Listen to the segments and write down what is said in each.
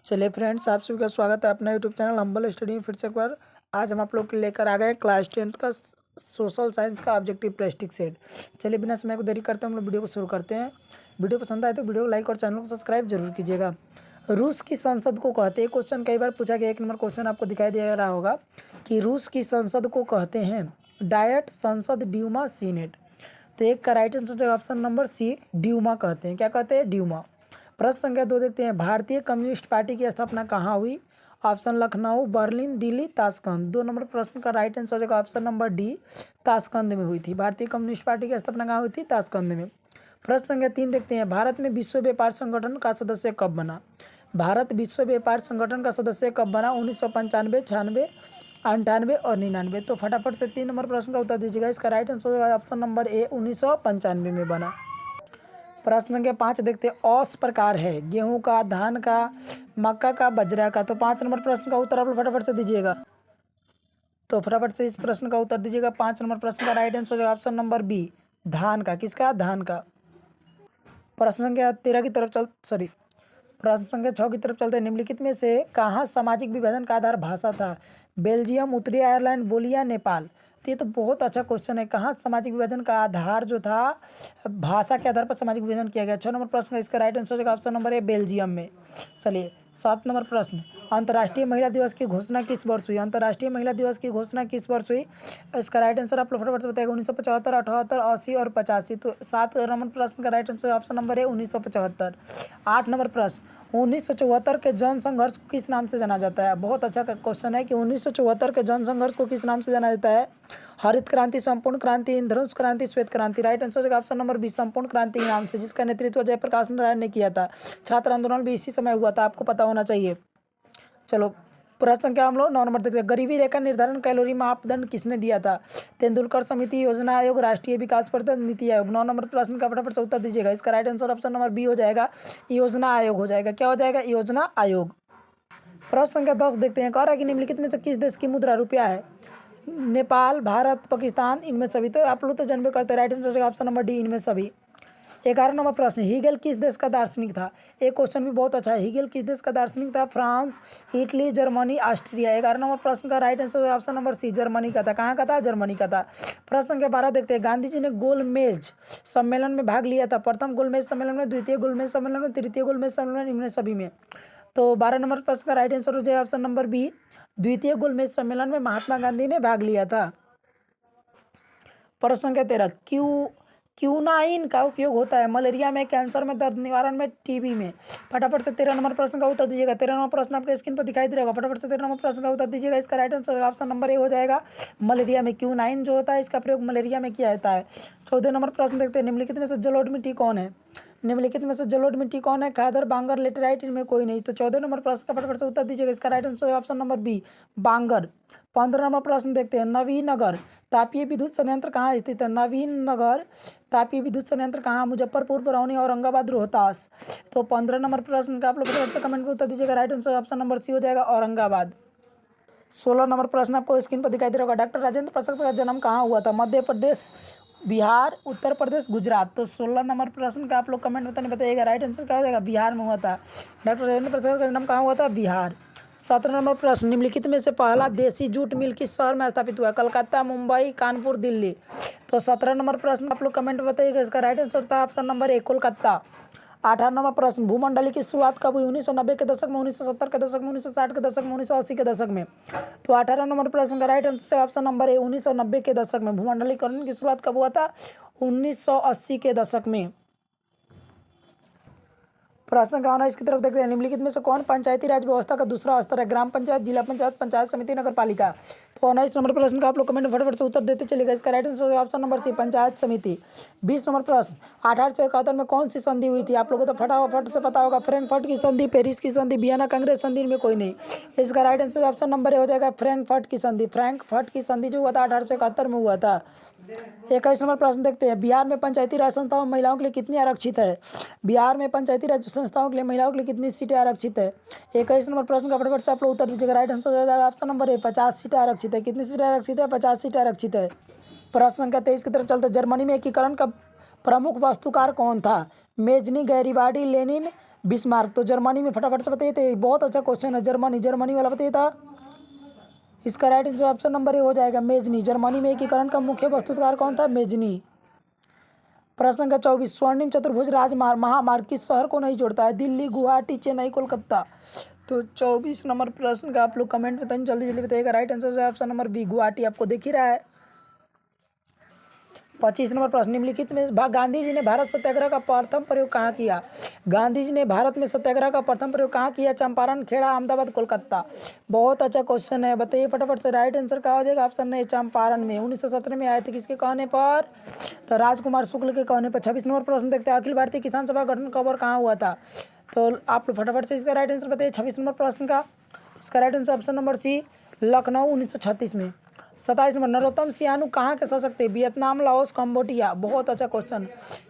चलिए फ्रेंड्स, आप सभी का स्वागत है अपना यूट्यूब चैनल हम्बल स्टडी में फिर से एक बार। आज हम आप लोग के लेकर आ गए क्लास 10th का सोशल साइंस का ऑब्जेक्टिव प्रेस्टिक सेट। चलिए बिना समय को देरी करते हम लोग वीडियो को शुरू करते हैं। वीडियो पसंद आए तो वीडियो को लाइक और चैनल को सब्सक्राइब जरूर कीजिएगा। रूस की संसद को कहते हैं, क्वेश्चन कई बार पूछा गया। 1 नंबर क्वेश्चन आपको दिखाई दे रहा होगा कि रूस की संसद को कहते हैं डायट, संसद, ड्यूमा, सीनेट। तो एक का राइट आंसर है ऑप्शन नंबर सी, ड्यूमा कहते हैं। क्या कहते हैं? ड्यूमा। प्रश्न संख्या 2 देखते हैं, भारतीय कम्युनिस्ट पार्टी की स्थापना कहाँ हुई? Option Lucknow, Berlin, Delhi, Tashkent. 2 number प्रश्न का राइट आंसर होगा ऑप्शन नंबर डी, ताशकंद में हुई थी। भारतीय कम्युनिस्ट पार्टी की स्थापना कहाँ हुई थी? ताशकंद में। प्रश्न संख्या 3 देखते हैं, भारत में विश्व व्यापार संगठन का सदस्य कब बना? भारत विश्व व्यापार संगठन का सदस्य कब बना? 1995, 96, 98 और 99। तो फटाफट से 3 नंबर प्रश्न का उत्तर दीजिएगा। इसका राइट आंसर होगा ऑप्शन नंबर ए, 1995 में बना। प्रश्न संख्या 5 देखते हैं, औस प्रकार है गेहूं का, धान का, मक्का का, बजरा का। तो 5 नंबर प्रश्न का उत्तर आप लोग फटाफट से दीजिएगा। तो फटाफट से इस प्रश्न का उत्तर दीजिएगा। 5 नंबर प्रश्न का राइट आंसर होगा ऑप्शन नंबर बी, धान का। किसका? धान का। प्रश्न संख्या 13 की तरफ प्रश्न संख्या 6 की तरफ चलते हैं। निम्नलिखित में से कहाँ सामाजिक विभाजन का आधार भाषा था? बेल्जियम, उत्तरी आयरलैंड, बोलिया, नेपाल। तो ये तो बहुत अच्छा क्वेश्चन है। कहाँ सामाजिक विभाजन का आधार जो था, भाषा के आधार पर सामाजिक विभाजन किया गया? 6 नंबर प्रश्न का इसका राइट आंसर होगा ऑप्शन नंबर ए, बेल्जियम में। चलिए 7 नंबर प्रश्न, अंतर्राष्ट्रीय महिला दिवस की घोषणा किस वर्ष हुई? अंतर्राष्ट्रीय महिला दिवस की घोषणा किस वर्ष हुई? इसका राइट आंसर आप लोग फटाफट से बताएगा। 1975, 78, 80 और 85। तो 7 नंबर प्रश्न का राइट आंसर ऑप्शन नंबर ए, 1975। 8 नंबर प्रश्न, 1974 के जन संघर्ष को किस नाम से जाना जाता है? बहुत अच्छा क्वेश्चन है कि 1974 के जन संघर्ष को किस नाम से जाना जाता है? हरित क्रांति, संपूर्ण क्रांति, इंद्रधनुष क्रांति, श्वेत क्रांति। राइट आंसर होगा ऑप्शन नंबर बी, संपूर्ण क्रांति के नाम से, जिसका नेतृत्व जयप्रकाश नारायण ने किया था। छात्र आंदोलन भी इसी समय हुआ था, आपको पता होना चाहिए। चलो प्रश्न संख्या हम लोग 9 नंबर देखते हैं, गरीबी रेखा निर्धारण कैलोरी मापदंड किसने दिया था? तेंदुलकर समिति, योजना आयोग, राष्ट्रीय विकास परिषद, नीति आयोग। 9 नंबर प्रश्न का फटाफट से उत्तर दीजिएगा। इसका right answer option number B हो जाएगा, योजना आयोग हो जाएगा। क्या हो जाएगा? योजना आयोग। प्रश्न संख्या 10 देखते हैं, कह रहा है कि निम्नलिखित में से किस देश की मुद्रा रुपया है? नेपाल, भारत, पाकिस्तान, इनमें सभी। तो आप लोग तो जानबे करते हैं, right answer option number D, इनमें सभी। 11 नंबर प्रश्न, हीगल किस देश का दार्शनिक था? एक क्वेश्चन भी बहुत अच्छा है, हीगल किस देश का दार्शनिक था? France, Italy, Germany, Austria. 11 number प्रश्न का right answer option number C, Germany का था। कहाँ का था? जर्मनी का था। प्रश्न संख्या 12 देखते हैं, गांधी जी ने गोलमेज सम्मेलन में भाग लिया था? प्रथम गोलमेज सम्मेलन में, द्वितीय गोलमेज सम्मेलन में, तृतीय गोलमेज सम्मेलन, इनमें सभी में। तो 12 नंबर प्रश्न का राइट आंसर हो जाए ऑप्शन नंबर बी, द्वितीय गोलमेज सम्मेलन में महात्मा गांधी ने भाग लिया था। प्रश्न संख्या 13, क्यूनाइन का उपयोग होता है मलेरिया में, कैंसर में, दर्द निवारण में, टीबी में। फटाफट से 13 नंबर प्रश्न का उत्तर दीजिएगा। 13 नंबर प्रश्न आपके स्क्रीन पर दिखाई दे रहा होगा। फटाफट से 13 नंबर प्रश्न का उत्तर दीजिएगा। इसका राइट आंसर ऑप्शन नंबर ए हो जाएगा, मलेरिया में। क्यूनाइन जो होता है इसका प्रयोग मलेरिया में किया जाता है। 14 नंबर प्रश्न देखते हैं, निम्नलिखित में से जलोढ़ मिट्टी कौन है? निम्नलिखित में से जलोढ़ मिट्टी कौन है? खादर, बांगर, लेटेराइट, इनमें कोई नहीं। तो 14 नंबर प्रश्न का फटाफट से उत्तर दीजिएगा। इसका right answer option number B, बांगर। 15 नंबर प्रश्न देखते हैं, नवीनगर तापीय विद्युत संयंत्र कहाँ स्थित है? नवीनगर तापीय विद्युत संयंत्र कहाँ? मुजफ्फरपुर, बरौनी, औरंगाबाद, रोहतास। तो 15 नंबर प्रश्न का आप लोग फटाफट से कमेंट में उत्तर दीजिएगा। Right answer option number C हो जाएगा, औरंगाबाद। 16 नंबर प्रश्न आपको स्क्रीन पर दिखाई दे रहा होगा, डॉक्टर राजेंद्र प्रसाद का जन्म कहाँ हुआ था? मध्य प्रदेश, बिहार, उत्तर प्रदेश, गुजरात। तो 16 नंबर प्रश्न का आप लोग कमेंट में बताइएगा। राइट आंसर क्या हो जाएगा? बिहार में हुआ था। डॉक्टर राजेंद्र प्रसाद का जन्म कहाँ हुआ था? बिहार। 17 नंबर प्रश्न, निम्नलिखित में से पहला देसी जूट मिल किस शहर में स्थापित हुआ? कलकत्ता, मुंबई, कानपुर, दिल्ली। तो 17 नंबर प्रश्न आप लोग कमेंट में बताइएगा। इसका राइट आंसर था ऑप्शन नंबर ए, कोलकाता। 18 नंबर प्रश्न, भूमंडली की शुरुआत कब हुई? 1990 के दशक में, 1970 के दशक में, 1960 के दशक में, 1980 के दशक में। तो 18 नंबर प्रश्न का राइट आंसर है ऑप्शन नंबर ए, 1990 के दशक में। भूमंडलीकरण की शुरुआत कब हुआ था? 1980 के दशक में। प्रश्न का आना इसकी तरफ देखते हैं, निम्नलिखित में से कौन पंचायती राज व्यवस्था का दूसरा स्तर है? ग्राम पंचायत, जिला पंचायत, पंचायत समिति, नगर पालिका। तो 19 नंबर प्रश्न का आप लोग कमेंट में फटाफट से उत्तर देते चलेगा। इसका right answer option number C, Panchayat Samiti. 20 number प्रश्न, 1871 में कौन सी संधि हुई थी? आप लोगों को तो फटाफट से पता होगा, फ्रैंकफर्ट की संधि, पेरिस की संधि, वियना कांग्रेस संधि, में कोई नहीं। इसका राइट आंसर ऑप्शन नंबर ए हो जाएगा, फ्रैंकफर्ट की संधि। फ्रैंकफर्ट की संधि जो हुआ था 1871 में हुआ था। 21 नंबर प्रश्न देखते हैं, बिहार में पंचायती राज संस्थाओं में महिलाओं के लिए कितनी आरक्षित है? बिहार में पंचायती राज संस्थाओं के लिए महिलाओं के लिए कितनी सीटें आरक्षित है? 21 नंबर प्रश्न का फटाफट से आप लोग उत्तर दीजिएगा। राइट आंसर हो जाएगा ऑप्शन नंबर ए, 50 सीटें आरक्षित है। कितनी सीटें आरक्षित है? 50 सीटें आरक्षित है। प्रश्न संख्या 23 की तरफ चलते हैं, जर्मनी में एकीकरण का प्रमुख वास्तुकार कौन था? Mazzini, Garibaldi, Lenin, Bismarck. तो जर्मनी में फटाफट से बताइए। तो बहुत अच्छा क्वेश्चन है, जर्मनी वाला बताइए था। इसका राइट आंसर ऑप्शन नंबर ए हो जाएगा, मेजनी। जर्मनी में एकीकरण का मुख्य वास्तुकार कौन था? मेजनी। प्रश्न संख्या 24, स्वर्णिम चतुर्भुज राजमार्ग महामार्ग किस शहर को नहीं जोड़ता है? दिल्ली, गुवाहाटी, चेन्नई, कोलकाता। तो 24 नंबर प्रश्न का आप लोग कमेंट में जल्दी जल्दी बताइएगा। Right answer option number B, Guwahati. आपको दिख ही रहा है। 25 नंबर प्रश्न, निम्नलिखित में गांधी जी ने भारत सत्याग्रह का प्रथम प्रयोग कहाँ किया? गांधी जी ने भारत में सत्याग्रह का प्रथम प्रयोग कहाँ किया? चंपारण, खेड़ा, अहमदाबाद, कोलकाता। बहुत अच्छा क्वेश्चन है, बताइए फटाफट से। राइट आंसर क्या हो जाएगा? ऑप्शन नहीं, चंपारण में। 1917 में आए थे, किसके कहने पर? तो राजकुमार शुक्ल के कहने पर। 26 नंबर प्रश्न देखते हैं, अखिल भारतीय किसान सभा गठन कब और कहाँ हुआ था? तो आप फटाफट से इसका राइट आंसर बताइए 26 नंबर प्रश्न का। इसका right answer option number C, Lucknow, 1936 में। 27 नंबर, नरोत्तम सियानु कहाँ के शासक थे? Vietnam, Laos, Cambodia. बहुत अच्छा क्वेश्चन।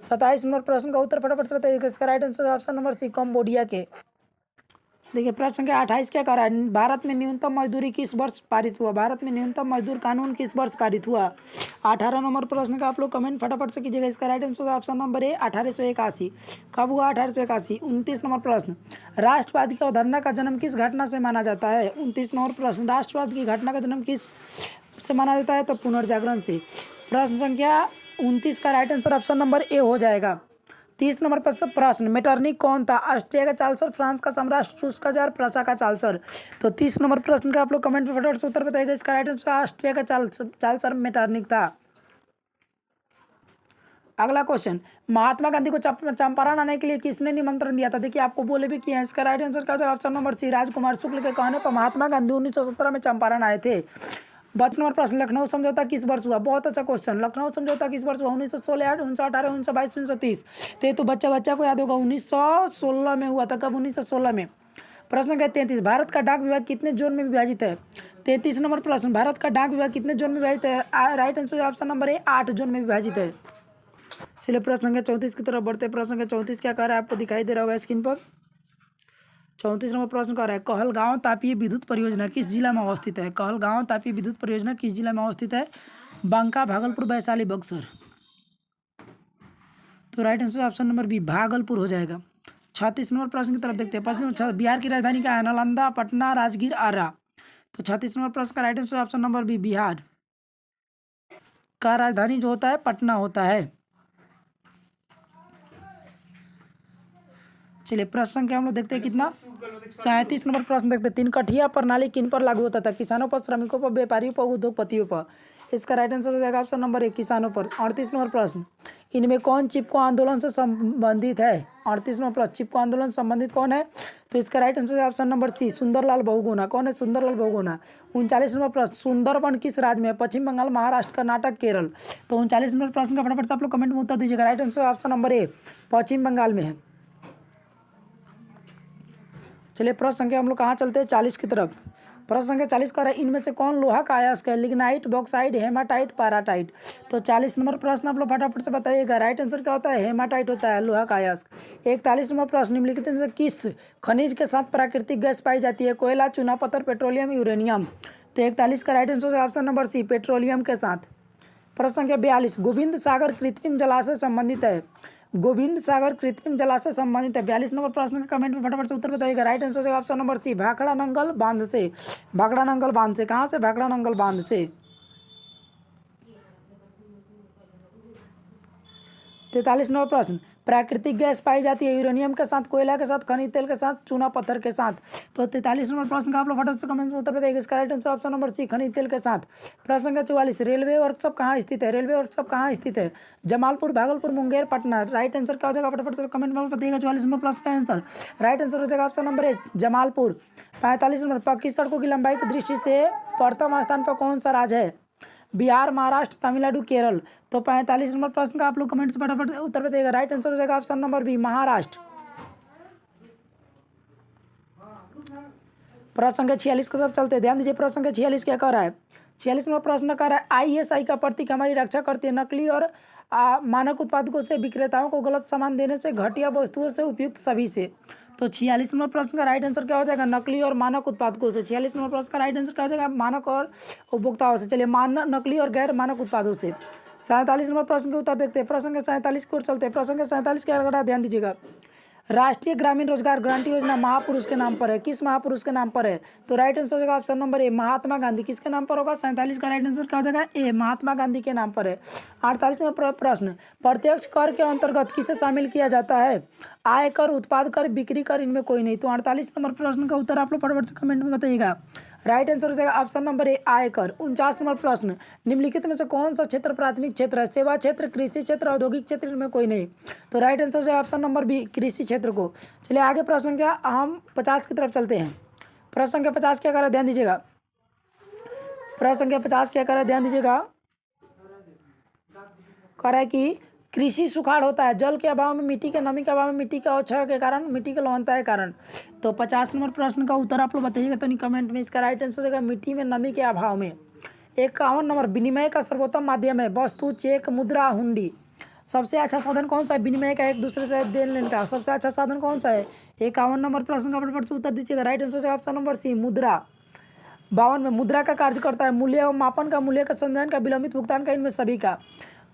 27 नंबर प्रश्न का उत्तर फटाफट से बताइए। इसका right answer option number C, Cambodia के। देखिए प्रश्न संख्या 28 क्या कह रहा है? भारत में न्यूनतम मजदूरी किस वर्ष पारित हुआ? भारत में न्यूनतम मजदूर कानून किस वर्ष पारित हुआ? 18 नंबर प्रश्न का आप लोग कमेंट फटाफट से कीजिएगा। इसका राइट आंसर ऑप्शन नंबर ए, 1881। कब हुआ? 1881। 29 नंबर प्रश्न, राष्ट्रवाद की अवधारणा का जन्म किस घटना से माना जाता है? 29 नंबर प्रश्न, राष्ट्रवाद की घटना का जन्म किस से माना जाता है? तो पुनर्जागरण से। प्रश्न संख्या 29 का राइट आंसर ऑप्शन नंबर ए हो जाएगा। 30 नंबर प्रश्न, मेटरनिक कौन था? ऑस्ट्रिया का चांसलर, फ्रांस का सम्राट, रूस का जार, प्रसा का चांसलर। तो 30 नंबर प्रश्न का आप लोग कमेंट में फटाफट से उत्तर बताइएगा। इसका राइट आंसर ऑस्ट्रिया का चांसलर मेटरनिक था। अगला क्वेश्चन, महात्मा गांधी को चंपारण आने के लिए किसने निमंत्रण दिया था? देखिए आपको बोले भी किया है। इसका राइट आंसर क्या होगा? ऑप्शन नंबर सी, राजकुमार शुक्ल के कहने पर महात्मा गांधी 1917 में चंपारण आए थे। 22 नंबर प्रश्न, लखनऊ समझौता किस वर्ष हुआ? बहुत अच्छा क्वेश्चन। लखनऊ समझौता किस वर्ष हुआ? 1916, 1918, 1922, 1930। तो बच्चा को याद होगा, 1916 में हुआ था। कब? 1916 में। प्रश्न का 33, भारत का डाक विभाग कितने जोन में विभाजित है? 33 नंबर प्रश्न, भारत का डाक विभाग कितने जोन में विभाजित है? राइट आंसर ऑप्शन नंबर ए, 8 जोन में विभाजित है। चलिए प्रश्न संख्या 34 की तरफ बढ़ते हैं। प्रश्न संख्या 34 क्या कह रहा है? आपको दिखाई दे रहा होगा स्क्रीन पर। 34 नंबर प्रश्न कह रहा है, कहलगांव तापीय विद्युत परियोजना किस जिला में अवस्थित है? कहलगांव तापीय विद्युत परियोजना किस जिला में अवस्थित है? बांका, भागलपुर, वैशाली, बक्सर। तो right answer option number B, Bhagalpur हो जाएगा। 36 नंबर प्रश्न की तरफ देखते हैं। पश्चिम बिहार की राजधानी क्या है? नालंदा, पटना, राजगीर, आरा। तो 36 नंबर प्रश्न का right answer option number B, Bihar का राजधानी जो होता है पटना होता है। चलिए प्रश्न संख्या हम लोग देखते हैं कितना, 37 नंबर प्रश्न देखते हैं। तीन कठिया प्रणाली किन पर लागू होता था? किसानों पर, श्रमिकों पर, व्यापारियों पर, उद्योगपतियों पर। इसका राइट आंसर हो जाएगा ऑप्शन नंबर ए, किसानों पर। 38 नंबर प्रश्न, इनमें कौन चिपको आंदोलन से संबंधित है? 38 नंबर प्रश्न, चिपको आंदोलन से संबंधित कौन है? तो इसका राइट आंसर है option number C, Sunderlal Bahuguna. कौन है? सुंदरलाल बहुगुणा। 39 नंबर प्रश्न, सुंदरबन किस राज्य में है? पश्चिम बंगाल, महाराष्ट्र, कर्नाटक, केरल। तो 39 नंबर प्रश्न का फटाफट से आप लोग कमेंट में उत्तर दीजिएगा। Right answer option number A, Paschim Bengal में है। चलिए प्रश्न संख्या हम लोग कहाँ चलते हैं? 40 की तरफ। प्रश्न संख्या 40 का रहा है, इनमें से कौन लोहा का अयस्क है? Lignite, bauxite, haematite, pyrite. तो 40 नंबर प्रश्न आप लोग फटाफट से बताइएगा। राइट आंसर क्या होता है? हेमाटाइट होता है लोहा का अयस्क। 41 नंबर प्रश्न, निम्नलिखित में से किस खनिज के साथ प्राकृतिक गैस पाई जाती है? कोयला, चूना पत्थर, पेट्रोलियम, यूरेनियम। तो 41 का राइट आंसर है ऑप्शन नंबर सी, पेट्रोलियम के साथ। प्रश्न संख्या 42, गोविंद सागर कृत्रिम जलाशय संबंधित है? गोविंद सागर कृत्रिम जलाशय संबंधित है। 42 नंबर प्रश्न का कमेंट में फटाफट से उत्तर बताइएगा। राइट आंसर है option number C, Bhakra Nangal बांध से। भाखड़ा नंगल बांध से। कहाँ से? भाखड़ा नंगल बांध से। 43 नंबर प्रश्न, प्राकृतिक गैस पाई जाती है यूरेनियम के साथ, कोयला के साथ, खनिज तेल के साथ, चूना पत्थर के साथ। तो 43 नंबर प्रश्न का आप लोग फटाफट से कमेंट में उत्तर बताइएगा। इसका right answer option number C, खनिज तेल के साथ। प्रश्न संख्या 44, रेलवे वर्कशॉप कहाँ स्थित है? रेलवे वर्कशॉप कहाँ स्थित है? जमालपुर, भागलपुर, मुंगेर, पटना। राइट आंसर क्या हो जाएगा? फटाफट से कमेंट में बताइएगा। 44 नंबर प्रश्न का आंसर राइट आंसर हो जाएगा ऑप्शन नंबर ए, जमालपुर। 45 नंबर, पक्की सड़कों की लंबाई की दृष्टि से प्रथम स्थान पर कौन सा राज्य है? बिहार, महाराष्ट्र, तमिलनाडु, केरल। तो 45 नंबर प्रश्न का आप लोग कमेंट से फटाफट उत्तर बताइएगा। राइट आंसर हो जाएगा ऑप्शन नंबर बी, महाराष्ट्र। प्रश्न संख्या 46 की तरफ चलते हैं। ध्यान दीजिए प्रश्न संख्या 46 क्या कह रहा है? 46 नंबर प्रश्न कह रहा है, ISI का प्रतीक हमारी रक्षा करती है। नकली और मानक उत्पादकों से, विक्रेताओं को गलत सामान देने से, घटिया वस्तुओं से, उपयुक्त सभी से। तो 46 नंबर प्रश्न का राइट आंसर क्या हो जाएगा? नकली और मानक उत्पादकों से। 46 नंबर प्रश्न का राइट आंसर क्या हो जाएगा? मानक और उपभोक्ताओं से। चलिए नकली और गैर मानक उत्पादों से। 47 नंबर प्रश्न के उत्तर देखते हैं। प्रश्न संख्या 47 की ओर चलते हैं। प्रश्न संख्या 47 क्या कर रहा है, ध्यान दीजिएगा। राष्ट्रीय ग्रामीण रोजगार गारंटी योजना महापुरुष के नाम पर है। किस महापुरुष के नाम पर है? तो राइट आंसर हो जाएगा ऑप्शन नंबर ए, महात्मा गांधी। किसके नाम पर होगा? 47 का राइट आंसर क्या हो जाएगा? ए, महात्मा गांधी के नाम पर है। 48 नंबर प्रश्न, प्रत्यक्ष कर के अंतर्गत किसे शामिल किया जाता है? आय कर, उत्पाद कर, बिक्री कर, इनमें कोई नहीं। तो 48 नंबर प्रश्न का उत्तर आप लोग फटाफट से कमेंट में बताइएगा। राइट आंसर हो जाएगा ऑप्शन नंबर ए, आयकर। 49 नंबर प्रश्न, निम्नलिखित में से कौन सा क्षेत्र प्राथमिक क्षेत्र है? सेवा क्षेत्र, कृषि क्षेत्र, औद्योगिक क्षेत्र, इनमें कोई नहीं। तो राइट आंसर हो जाएगा ऑप्शन नंबर बी, कृषि क्षेत्र को। चलिए आगे प्रश्न क्या, हम 50 की तरफ चलते हैं। प्रश्न संख्या 50 क्या कर रहा है, ध्यान दीजिएगा। प्रश्न संख्या 50 क्या कर रहा है, ध्यान दीजिएगा। कह रहा है कि कृषि सुखाड़ होता है जल के अभाव में, मिट्टी के नमी के अभाव में, मिट्टी के अवक्षय के कारण, मिट्टी के लवणता के कारण। तो 50 नंबर प्रश्न का उत्तर आप लोग बताइएगा तो नहीं कमेंट में। इसका राइट आंसर हो जाएगा मिट्टी में नमी के अभाव में। 51 नंबर, विनिमय का सर्वोत्तम माध्यम है वस्तु, चेक, मुद्रा, हुंडी। सबसे अच्छा साधन कौन सा है विनिमय का, एक दूसरे से देन लेने का? सबसे अच्छा साधन कौन सा है? 51 नंबर प्रश्न का फटाफट से उत्तर दीजिएगा। राइट आंसर है ऑप्शन नंबर सी, मुद्रा। 52 में, मुद्रा का कार्य करता है मूल्य एवं मापन का, मूल्य का संचयन का, विलंबित भुगतान का, इनमें सभी का।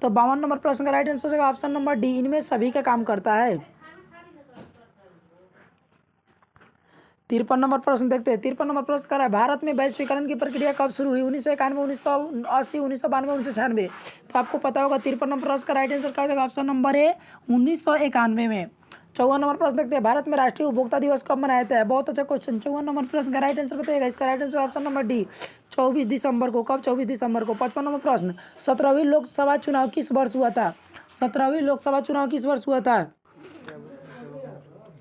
तो 52 नंबर प्रश्न का राइट आंसर होगा ऑप्शन नंबर डी, इनमें सभी का काम करता है। 53 नंबर प्रश्न देखते हैं। 53 नंबर प्रश्न कर रहा है, भारत में वैश्वीकरण की प्रक्रिया कब शुरू हुई? 1991, 1980, 1992, 1996। तो आपको पता होगा 53 नंबर प्रश्न का राइट आंसर क्या होगा? ऑप्शन नंबर ए, 1991 में। 54 नंबर प्रश्न देखते हैं, भारत में राष्ट्रीय उपभोक्ता दिवस कब मनाया जाता है? बहुत अच्छा क्वेश्चन। 54 नंबर प्रश्न का राइट आंसर बताइएगा। इसका right answer option number D, 24 दिसंबर को। कब? 24 दिसंबर को। 55 नंबर प्रश्न, 17वीं लोकसभा चुनाव किस वर्ष हुआ था? 17वीं लोकसभा चुनाव किस वर्ष हुआ था?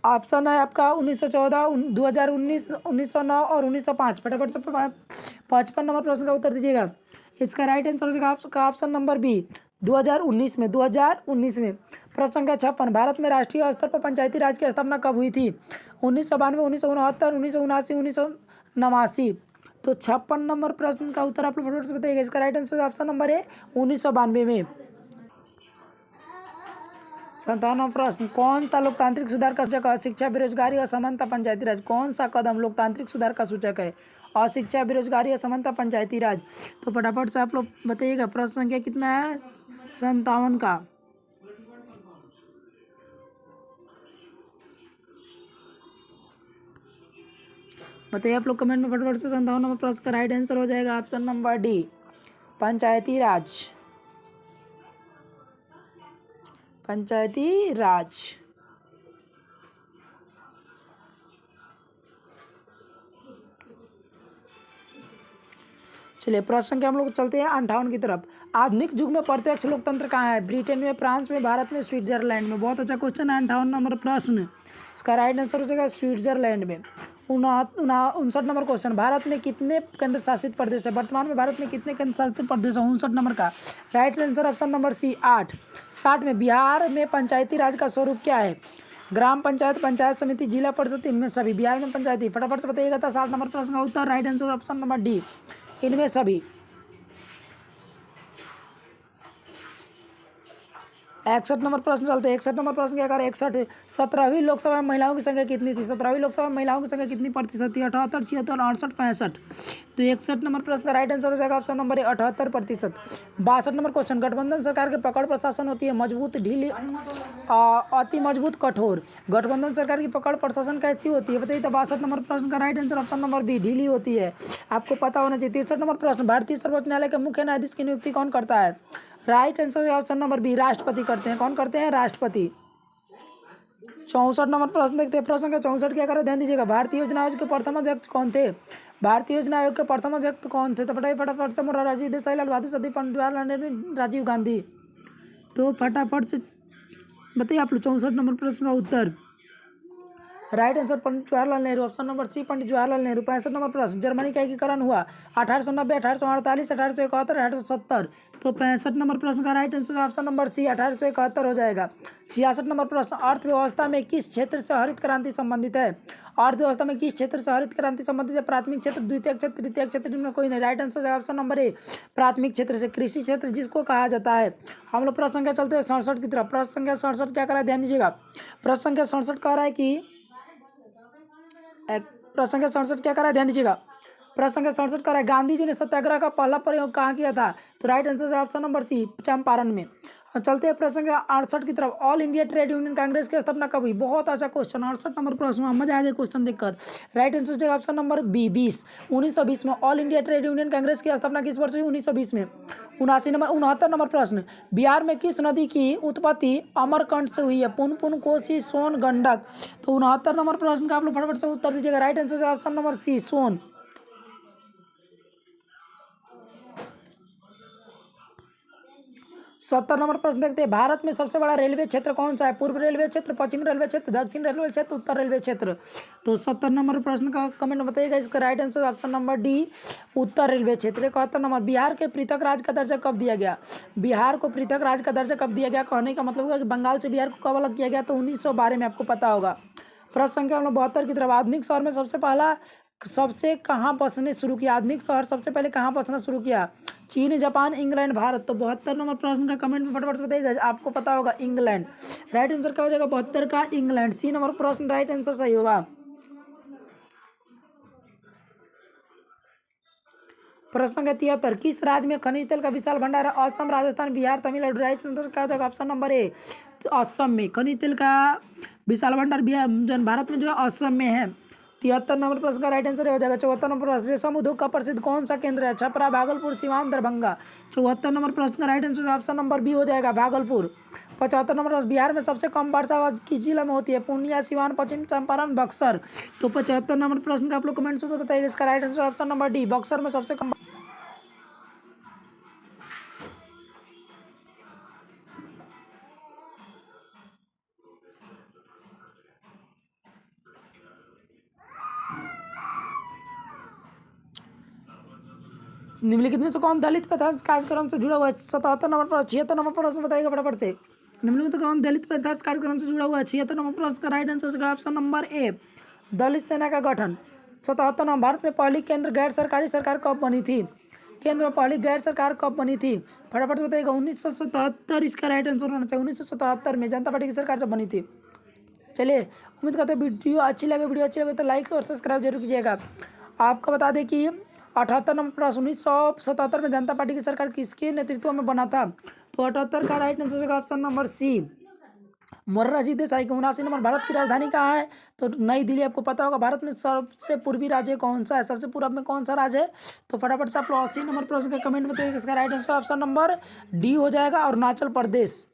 ऑप्शन है आपका 1914, 2019, 1909 और 1905। फटाफट से 55 नंबर प्रश्न का उत्तर दीजिएगा। इसका राइट आंसर हो जाएगा आपका ऑप्शन नंबर बी, 2019 में। 2019 में। प्रश्न संख्या 56, भारत में राष्ट्रीय स्तर पर पंचायती राज की स्थापना कब हुई थी? 1992, 1969, 1979, 1989। तो 56 नंबर प्रश्न का उत्तर आप लोग फटाफट से बताइएगा। इसका राइट आंसर ऑप्शन नंबर है 1992 में। 57वां प्रश्न, कौन सा लोकतांत्रिक सुधार का सूचक है? शिक्षा, बेरोजगारी, असमानता, पंचायती राज। कौन सा कदम लोकतांत्रिक सुधार का सूचक है? अशिक्षा, बेरोजगारी, असमानता, पंचायती राज। तो फटाफट से आप लोग बताइएगा। प्रश्न संख्या कितना है? 57 का। बताइए आप लोग कमेंट में फटाफट से। 57 नंबर प्रश्न का राइट आंसर हो जाएगा ऑप्शन नंबर डी, पंचायती राज। पंचायती राज। चलिए प्रश्न संख्या हम लोग चलते हैं 58 की तरफ। आधुनिक युग में प्रत्यक्ष लोकतंत्र कहाँ है? ब्रिटेन में, फ्रांस में, भारत में, स्विट्जरलैंड में। बहुत अच्छा क्वेश्चन है। 58 नंबर प्रश्न, इसका राइट आंसर हो जाएगा स्विट्जरलैंड में। 59 नंबर क्वेश्चन, भारत में कितने केंद्र शासित प्रदेश है? वर्तमान में भारत में कितने केंद्र शासित प्रदेश है? 59 नंबर का right answer option number C, 8। 60 में, बिहार में पंचायती राज का स्वरूप क्या है? ग्राम पंचायत, पंचायत समिति, जिला परिषद, इनमें सभी। बिहार में पंचायती। फटाफट से बताइएगा। था 60 नंबर प्रश्न का उत्तर right answer option number D, इनमें सभी। 61 नंबर प्रश्न चलते हैं। 61 नंबर प्रश्न क्या कर 61, 17वीं लोकसभा में महिलाओं की संख्या कितनी थी? 17वीं लोकसभा में महिलाओं की संख्या कितनी प्रतिशत थी? 78, 76, 68, 65। तो 61 नंबर प्रश्न का राइट आंसर हो जाएगा ऑप्शन नंबर 78%। 62 नंबर क्वेश्चन, गठबंधन सरकार के पकड़ प्रशासन होती है मजबूत, ढीली, अति मजबूत, कठोर। गठबंधन सरकार की पकड़ प्रशासन कैसी होती है बताइए। तो 62 नंबर प्रश्न का right answer option number B, ढीली होती है। आपको पता होना चाहिए। 63 नंबर प्रश्न, भारतीय सर्वोच्च न्यायालय के मुख्य न्यायाधीश की नियुक्ति कौन करता है? Right answer option number B, राष्ट्रपति करते हैं। कौन करते हैं? राष्ट्रपति। 64 नंबर प्रश्न देखते हैं। प्रश्न का 64 क्या करें, ध्यान दीजिएगा। भारतीय योजना आयोग के प्रथम अध्यक्ष कौन थे? भारतीय योजना आयोग के प्रथम अध्यक्ष कौन थे? तो फटाफट से मोरारजी देसाई, लाल बहादुर शास्त्री, पंडित जवाहरलाल नेहरू, राजीव गांधी। तो फटाफट से बताइए आप लोग 64 नंबर प्रश्न का उत्तर। Right answer Pandit Jawaharlal Nehru, option number C, Pandit Jawaharlal Nehru. 65 number प्रश्न, जर्मनी का एकीकरण हुआ 1890, 1848, 1871, 1870। तो 65 नंबर प्रश्न का right answer option number C, 1871 हो जाएगा। 66 नंबर प्रश्न, अर्थव्यवस्था में किस क्षेत्र से हरित क्रांति संबंधित है? अर्थव्यवस्था में किस क्षेत्र से हरित क्रांति संबंधित है? प्राथमिक क्षेत्र, द्वितीय क्षेत्र, तृतीय क्षेत्र, इनमें कोई नहीं। राइट आंसर ऑप्शन नंबर ए, प्राथमिक क्षेत्र से। कृषि क्षेत्र जिसको कहा जाता है। हम लोग प्रश्न संख्या चलते हैं 67 की तरफ। प्रश्न संख्या 67 क्या करा है, ध्यान दीजिएगा। प्रश्न संख्या 67 कह रहा है कि प्रश्न संख्या 67 क्या कर रहा है, ध्यान दीजिएगा। प्रश्न संख्या 67 कर रहा है, गांधी जी ने सत्याग्रह का पहला प्रयोग कहाँ किया था? तो राइट आंसर है ऑप्शन नंबर सी, चंपारण में। और चलते हैं प्रश्न संख्या 68 की तरफ। All India trade union Congress की स्थापना कब हुई? बहुत अच्छा क्वेश्चन, 68 नंबर प्रश्न, मजा आ गया क्वेश्चन देखकर। राइट आंसर है ऑप्शन नंबर बी, 20, 1920 में all India trade union Congress की स्थापना किस वर्ष हुई? 1920 में। 69 नंबर प्रश्न, बिहार में किस नदी की उत्पत्ति अमरकंटक से हुई है? पुनपुन, कोसी, सोन, गंडक। तो 69 नंबर प्रश्न का आप लोग फटाफट से उत्तर दीजिएगा। राइट आंसर है ऑप्शन नंबर सी, सोन। 70 नंबर प्रश्न देखते हैं, भारत में सबसे बड़ा रेलवे क्षेत्र कौन सा है? पूर्व रेलवे क्षेत्र, पश्चिम रेलवे क्षेत्र, दक्षिण रेलवे क्षेत्र, उत्तर रेलवे क्षेत्र। तो 70 नंबर प्रश्न का कमेंट में बताइएगा। इसका right answer option number D, उत्तर रेलवे क्षेत्र। 71 नंबर, बिहार के पृथक राज्य का दर्जा कब दिया गया? बिहार को पृथक राज्य का दर्जा कब दिया गया? कहने का मतलब होगा कि बंगाल से बिहार को कब अलग किया गया? तो 1912 में, आपको पता होगा। प्रश्न संख्या 72 की तरफ, आधुनिक शहर में सबसे कहाँ बसने शुरू किया? आधुनिक शहर सबसे पहले कहाँ बसना शुरू किया? चीन, जापान, इंग्लैंड, भारत। तो 72 नंबर प्रश्न का कमेंट में फटाफट से बताइएगा। आपको पता होगा इंग्लैंड। राइट आंसर क्या हो जाएगा? 72 का इंग्लैंड, सी नंबर प्रश्न राइट आंसर सही होगा। प्रश्न संख्या 73, किस राज्य में खनिज तेल का विशाल भंडार है? असम, राजस्थान, बिहार, तमिलनाडु। राइट आंसर क्या हो जाएगा? ऑप्शन नंबर ए, असम में खनिज तेल का विशाल भंडार भारत में जो है असम में है। 73 नंबर प्रश्न का राइट आंसर हो जाएगा। 74 नंबर प्रश्न, रेशम उद्योग का प्रसिद्ध कौन सा केंद्र है? छपरा, भागलपुर, सिवान, दरभंगा। 74 नंबर प्रश्न का right answer option number B हो जाएगा, भागलपुर। 75 नंबर प्रश्न, बिहार में सबसे कम वर्षा किस जिला में होती है? पूर्णिया, सिवान, पश्चिम चंपारण, बक्सर। तो 75 नंबर प्रश्न का आप लोग कमेंट से बताइए। इसका right answer option number D, Buxar में सबसे कम। निम्नलिखित में से कौन दलित पैंतालीस कार्यक्रम से जुड़ा हुआ है? 77 नंबर पर 76 नंबर प्रश्न बताइएगा फटाफट से। निम्नलिखित में कौन दलित पैंतालीस कार्यक्रम से जुड़ा हुआ है? 76 नंबर प्रश्न का राइट आंसर होगा ऑप्शन नंबर ए, दलित सेना का गठन। 77 नंबर, भारत में पहली केंद्र गैर सरकारी सरकार कब बनी थी? केंद्र में पहली गैर सरकार कब बनी थी? फटाफट से बताइएगा। 1977 इसका राइट आंसर होना चाहिए। 1977 में जनता पार्टी की सरकार जब बनी थी। चलिए, उम्मीद करते हैं वीडियो अच्छी लगे तो लाइक और सब्सक्राइब जरूर कीजिएगा। आपको बता दें कि 78 नंबर प्रश्न, 1977 में जनता पार्टी की सरकार किसके नेतृत्व में बना था? तो 78 का राइट आंसर होगा option number C, Morarji Desai का। 79 नंबर, भारत की राजधानी कहाँ है? तो नई दिल्ली। आपको पता होगा भारत में सबसे पूर्वी राज्य कौन सा है? सबसे पूर्व में कौन सा राज्य है? तो फटाफट से आप लोग 80 नंबर प्रश्न का कमेंट बताइए। इसका right answer option number D हो जाएगा, अरुणाचल प्रदेश।